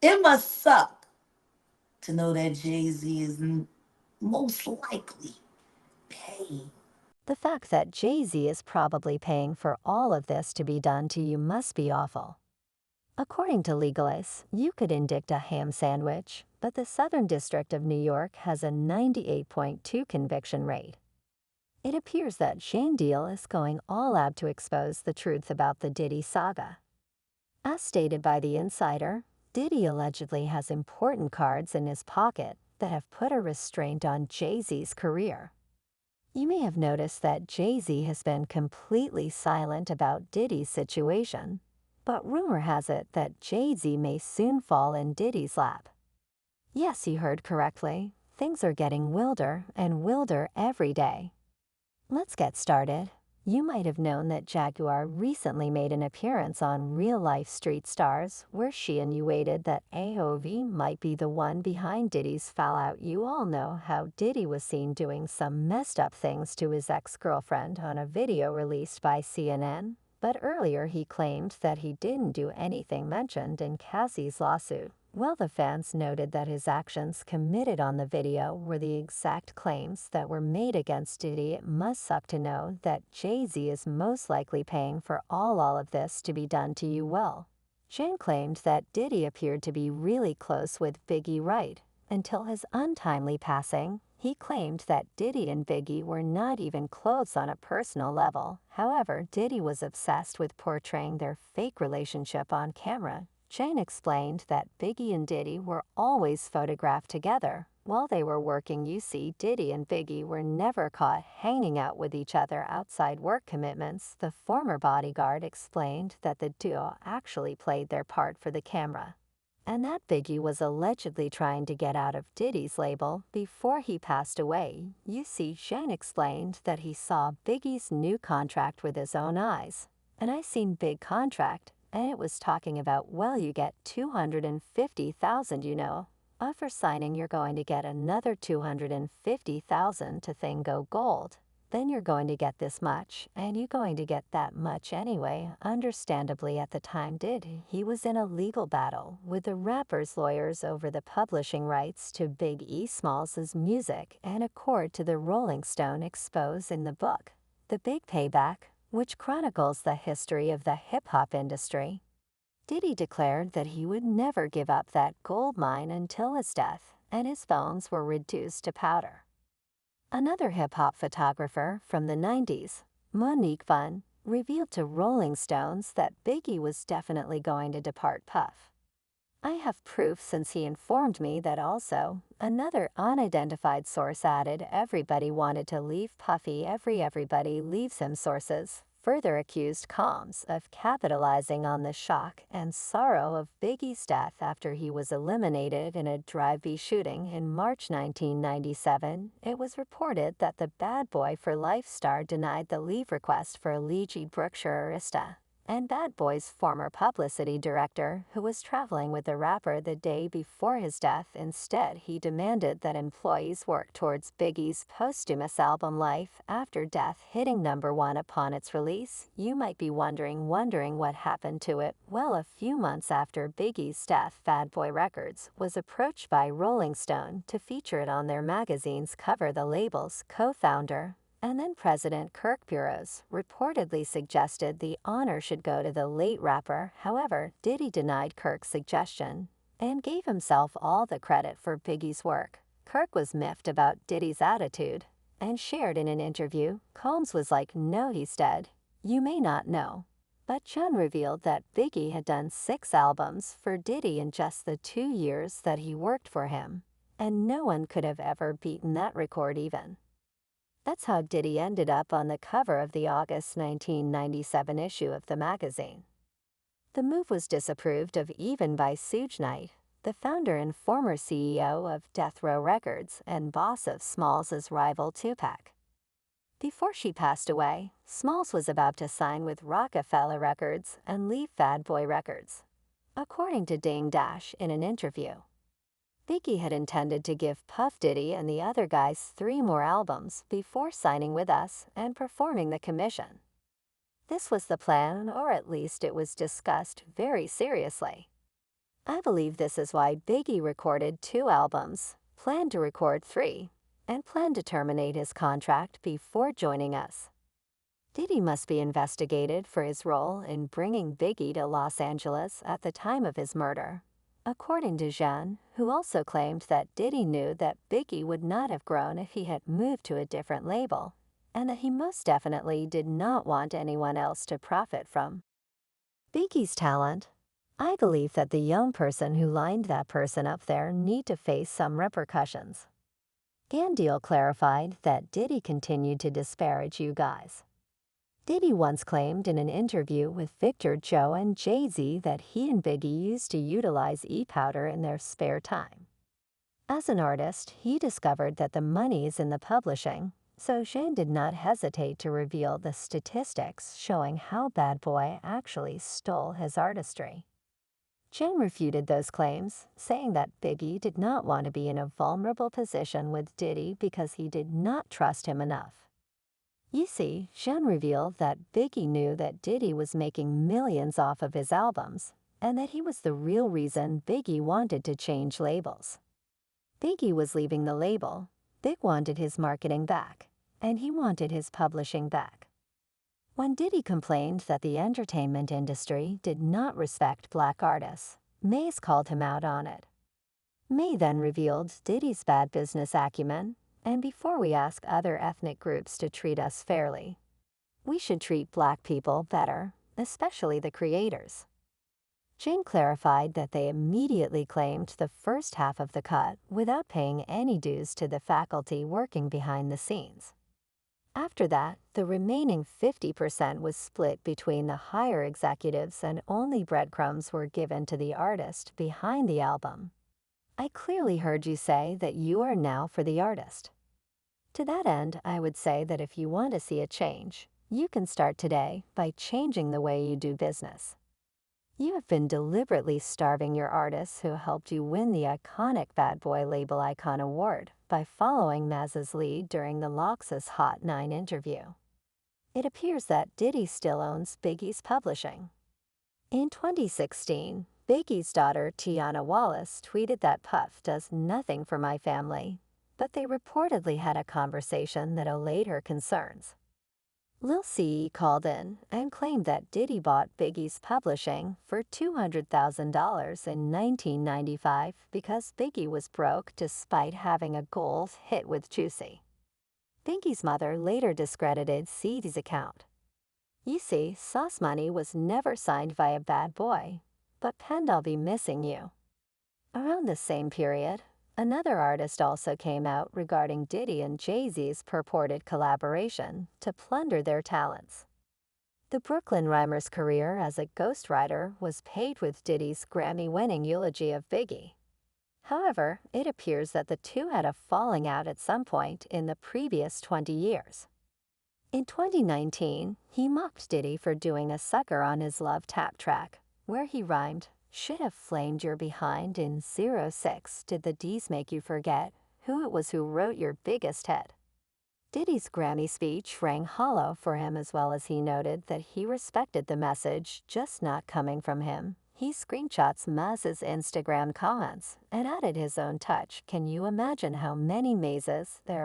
It must suck to know that Jay Z is most likely paying. The fact that Jay Z is probably paying for all of this to be done to you must be awful. According to legalists, you could indict a ham sandwich, but the Southern District of New York has a 98.2 conviction rate. It appears that Shane Deal is going all out to expose the truth about the Diddy saga. As stated by The Insider, Diddy allegedly has important cards in his pocket that have put a restraint on Jay-Z's career. You may have noticed that Jay-Z has been completely silent about Diddy's situation, but rumor has it that Jay-Z may soon fall in Diddy's lap. Yes, you heard correctly. Things are getting wilder and wilder every day. Let's get started. You might have known that Jaguar recently made an appearance on Real Life Street Stars, where she insinuated that AOV might be the one behind Diddy's fallout. You all know how Diddy was seen doing some messed up things to his ex-girlfriend on a video released by CNN, but earlier he claimed that he didn't do anything mentioned in Cassie's lawsuit. Well, the fans noted that his actions committed on the video were the exact claims that were made against Diddy. It must suck to know that Jay-Z is most likely paying for all of this to be done to you. Well, Shane claimed that Diddy appeared to be really close with Biggie right until his untimely passing. He claimed that Diddy and Biggie were not even close on a personal level. However, Diddy was obsessed with portraying their fake relationship on camera. Shane explained that Biggie and Diddy were always photographed together while they were working. You see, Diddy and Biggie were never caught hanging out with each other outside work commitments. The former bodyguard explained that the duo actually played their part for the camera, and that Biggie was allegedly trying to get out of Diddy's label before he passed away. You see, Shane explained that he saw Biggie's new contract with his own eyes. And I seen big contract, and it was talking about, well, you get $250,000, for signing you're going to get another $250,000 to thing go gold. Then you're going to get this much, and you're going to get that much anyway. Understandably, at the time he was in a legal battle with the rapper's lawyers over the publishing rights to Big E Smalls' music, and according to the Rolling Stone expose in the book, The Big Payback, which chronicles the history of the hip-hop industry, Diddy declared that he would never give up that gold mine until his death, and his bones were reduced to powder. Another hip-hop photographer from the 90s, Monique Fun, revealed to Rolling Stones that Biggie was definitely going to depart Puff. I have proof since he informed me that also. Another unidentified source added everybody wanted to leave Puffy. Everybody leaves him. Sources further accused Combs of capitalizing on the shock and sorrow of Biggie's death after he was eliminated in a drive-by shooting in March 1997. It was reported that the Bad Boy for Life star denied the leave request for alleged Brookshire Arista and Bad Boy's former publicity director, who was traveling with the rapper the day before his death. Instead, he demanded that employees work towards Biggie's posthumous album Life After Death, hitting #1 upon its release. You might be wondering what happened to it. Well, a few months after Biggie's death, Bad Boy Records was approached by Rolling Stone to feature it on their magazine's cover. The label's co-founder and then President Kirk Burroughs reportedly suggested the honor should go to the late rapper. However, Diddy denied Kirk's suggestion and gave himself all the credit for Biggie's work. Kirk was miffed about Diddy's attitude and shared in an interview. Combs was like, "No, he's dead. You may not know." But Chun revealed that Biggie had done 6 albums for Diddy in just the 2 years that he worked for him, and no one could have ever beaten that record even. That's how Diddy ended up on the cover of the August 1997 issue of the magazine. The move was disapproved of even by Suge Knight, the founder and former CEO of Death Row Records and boss of Smalls' rival Tupac. Before she passed away, Smalls was about to sign with Rockefeller Records and leave Bad Boy Records, according to Dame Dash in an interview. Biggie had intended to give Puff Diddy and the other guys 3 more albums before signing with us and performing the commission. This was the plan, or at least it was discussed very seriously. I believe this is why Biggie recorded 2 albums, planned to record 3, and planned to terminate his contract before joining us. Diddy must be investigated for his role in bringing Biggie to Los Angeles at the time of his murder, according to Jean, who also claimed that Diddy knew that Biggie would not have grown if he had moved to a different label, and that he most definitely did not want anyone else to profit from Biggie's talent. I believe that the young person who lined that person up there need to face some repercussions. Gandiel clarified that Diddy continued to disparage you guys. Diddy once claimed in an interview with Victor, Joe, and Jay Z that he and Biggie used to utilize e-powder in their spare time. As an artist, he discovered that the money is in the publishing, so Shane did not hesitate to reveal the statistics showing how Bad Boy actually stole his artistry. Shane refuted those claims, saying that Biggie did not want to be in a vulnerable position with Diddy because he did not trust him enough. You see, Shane revealed that Biggie knew that Diddy was making millions off of his albums, and that he was the real reason Biggie wanted to change labels. Biggie was leaving the label, Big wanted his marketing back, and he wanted his publishing back. When Diddy complained that the entertainment industry did not respect black artists, Mays called him out on it. May then revealed Diddy's bad business acumen, and before we ask other ethnic groups to treat us fairly, we should treat black people better, especially the creators. Jane clarified that they immediately claimed the first half of the cut without paying any dues to the faculty working behind the scenes. After that, the remaining 50% was split between the higher executives and only breadcrumbs were given to the artist behind the album. I clearly heard you say that you are now for the artist. To that end, I would say that if you want to see a change, you can start today by changing the way you do business. You have been deliberately starving your artists who helped you win the iconic Bad Boy Label Icon Award by following Maz's lead during the Lox's Hot 9 interview. It appears that Diddy still owns Biggie's publishing. In 2016, Biggie's daughter Tiana Wallace tweeted that Puff does nothing for my family, but they reportedly had a conversation that allayed her concerns. Lil C called in and claimed that Diddy bought Biggie's publishing for $200,000 in 1995 because Biggie was broke despite having a gold hit with Juicy. Biggie's mother later discredited C's account. You see, Sauce Money was never signed by a bad boy, but penned I'll be missing you. Around the same period, another artist also came out regarding Diddy and Jay Z's purported collaboration to plunder their talents. The Brooklyn rhymer's career as a ghostwriter was paid with Diddy's Grammy-winning eulogy of Biggie. However, it appears that the two had a falling out at some point in the previous 20 years. In 2019, he mocked Diddy for doing a sucker on his Love Tap track, where he rhymed, "Should have flamed your behind in 06. Did the D's make you forget who it was who wrote your biggest hit?" Diddy's Grammy speech rang hollow for him, as well as he noted that he respected the message just not coming from him. He screenshots Maz's Instagram comments and added his own touch. Can you imagine how many mazes there